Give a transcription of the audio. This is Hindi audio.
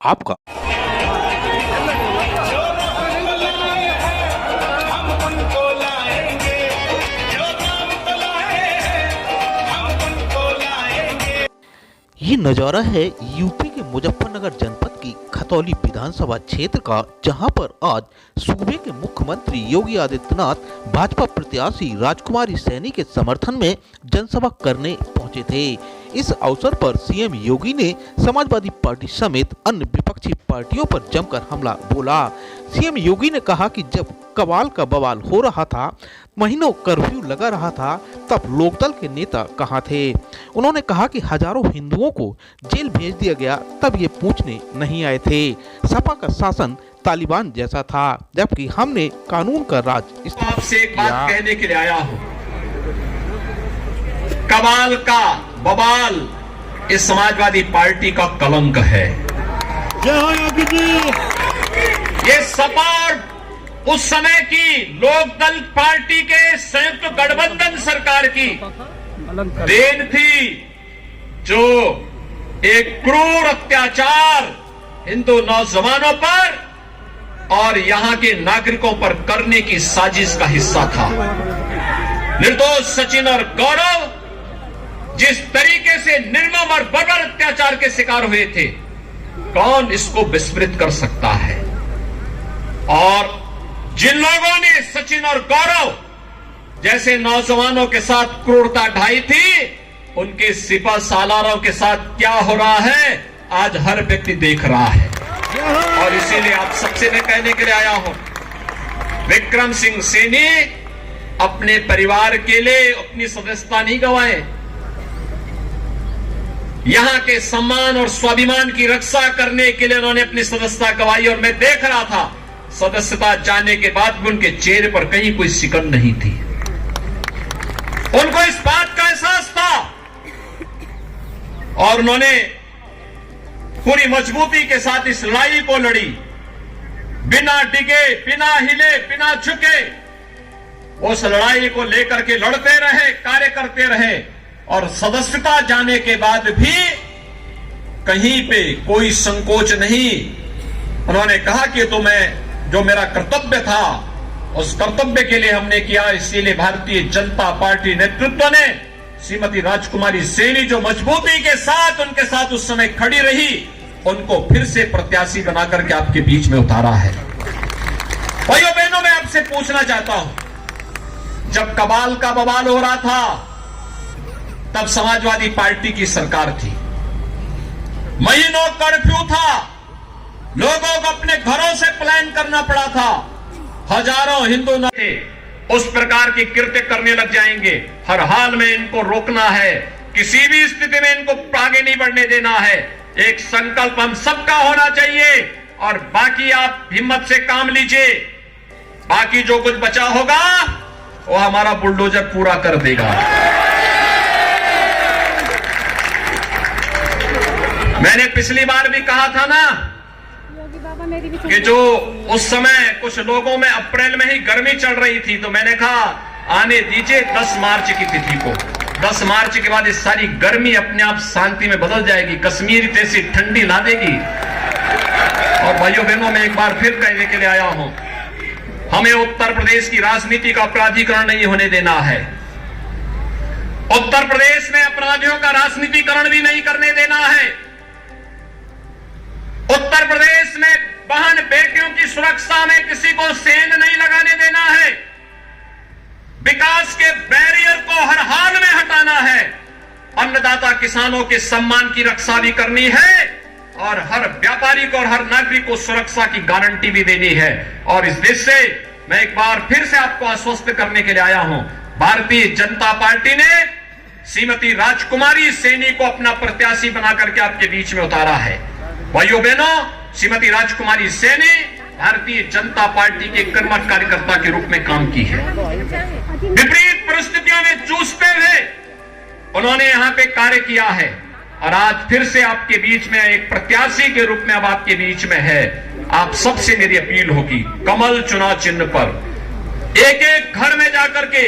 आपका। ये नजारा है यूपी के मुजफ्फरनगर जनपद की खतौली विधानसभा क्षेत्र का, जहां पर आज सूबे के मुख्यमंत्री योगी आदित्यनाथ भाजपा प्रत्याशी राजकुमारी सैनी के समर्थन में जनसभा करने पहुंचे थे। इस अवसर पर सीएम योगी ने समाजवादी पार्टी समेत अन्य विपक्षी पार्टियों पर जमकर हमला बोला। सीएम योगी ने कहा कि जब कबाल का बवाल हो रहा था, महीनों कर्फ्यू लगा रहा था, तब लोकदल के नेता कहाँ थे। उन्होंने कहा कि हजारों हिंदुओं को जेल भेज दिया गया, तब ये पूछने नहीं आए थे। सपा का शासन तालिबान जैसा था, जबकि हमने कानून का राज। आपसे एक बात कहने के लिए आया हूं, कबाल का बवाल इस समाजवादी पार्टी का कलंक है। ये सपा और उस समय की लोकदल पार्टी के संयुक्त गठबंधन सरकार की देन थी, जो एक क्रूर अत्याचार हिंदू नौजवानों पर और यहां के नागरिकों पर करने की साजिश का हिस्सा था। निर्दोष सचिन और गौरव जिस तरीके से निर्मम और बर्बर अत्याचार के शिकार हुए थे, कौन इसको विस्मृत कर सकता है। और जिन लोगों ने सचिन और गौरव जैसे नौजवानों के साथ क्रूरता ढाई थी, उनके सिपा सालारों के साथ क्या हो रहा है आज हर व्यक्ति देख रहा है। और इसीलिए आप सबसे मैं कहने के लिए आया हूं, विक्रम सिंह सैनी अपने परिवार के लिए अपनी सदस्यता नहीं गंवाए, यहां के सम्मान और स्वाभिमान की रक्षा करने के लिए उन्होंने अपनी सदस्यता गंवाई। और मैं देख रहा था सदस्यता जाने के बाद भी उनके चेहरे पर कहीं कोई सिकन नहीं थी। उनको इस बात का एहसास था और उन्होंने पूरी मजबूती के साथ इस लड़ाई को लड़ी, बिना डिगे, बिना हिले, बिना झुके। उस लड़ाई को लेकर के लड़ते रहे, कार्य करते रहे और सदस्यता जाने के बाद भी कहीं पे कोई संकोच नहीं। उन्होंने कहा कि तो मैं जो मेरा कर्तव्य था उस कर्तव्य के लिए हमने किया। इसीलिए भारतीय जनता पार्टी नेतृत्व ने श्रीमती राजकुमारी सैनी जो मजबूती के साथ उनके साथ उस समय खड़ी रही, उनको फिर से प्रत्याशी बनाकर के आपके बीच में उतारा है। भाइयों बहनों, मैं आपसे पूछना चाहता हूं, जब कबाल का बवाल हो रहा था तब समाजवादी पार्टी की सरकार थी, महीनों कर्फ्यू था, लोगों को अपने घरों से प्लान करना पड़ा था, हजारों हिंदू उस प्रकार की कृत्य करने लग जाएंगे। हर हाल में इनको रोकना है, किसी भी स्थिति में इनको आगे नहीं बढ़ने देना है। एक संकल्प हम सबका होना चाहिए और बाकी आप हिम्मत से काम लीजिए। बाकी जो कुछ बचा होगा वो हमारा बुलडोजर पूरा कर देगा। मैंने पिछली बार भी कहा था ना कि जो उस समय कुछ लोगों में अप्रैल में ही गर्मी चल रही थी, तो मैंने कहा आने दीजिए 10 मार्च की तिथि को। 10 मार्च के बाद इस सारी गर्मी अपने आप शांति में बदल जाएगी, कश्मीर जैसी ठंडी ला देगी। और भाइयों बहनों, मैं एक बार फिर कहने के लिए आया हूं, हमें उत्तर प्रदेश की राजनीति का अपराधीकरण नहीं होने देना है। उत्तर प्रदेश में अपराधियों का राजनीतिकरण भी नहीं करने देना है। उत्तर प्रदेश में बहन बेटियों की सुरक्षा में किसी को सेंध नहीं लगाने देना है। विकास के बैरियर को हर हाल में हटाना है। अन्नदाता किसानों के सम्मान की रक्षा भी करनी है और हर व्यापारी को और हर नागरिक को सुरक्षा की गारंटी भी देनी है। और इस देश से मैं एक बार फिर से आपको आश्वस्त करने के लिए आया हूं, भारतीय जनता पार्टी ने श्रीमती राजकुमारी सैनी को अपना प्रत्याशी बनाकर के आपके बीच में उतारा है। भाइयों बहनों, श्रीमती राजकुमारी सैनी भारतीय जनता पार्टी के कर्मठ कार्यकर्ता के रूप में काम की है। विपरीत परिस्थितियों में जूझते हुए उन्होंने यहां पे कार्य किया है और आज फिर से आपके बीच में एक प्रत्याशी के रूप में अब आपके बीच में है। आप सबसे मेरी अपील होगी, कमल चुनाव चिन्ह पर एक एक घर में जाकर के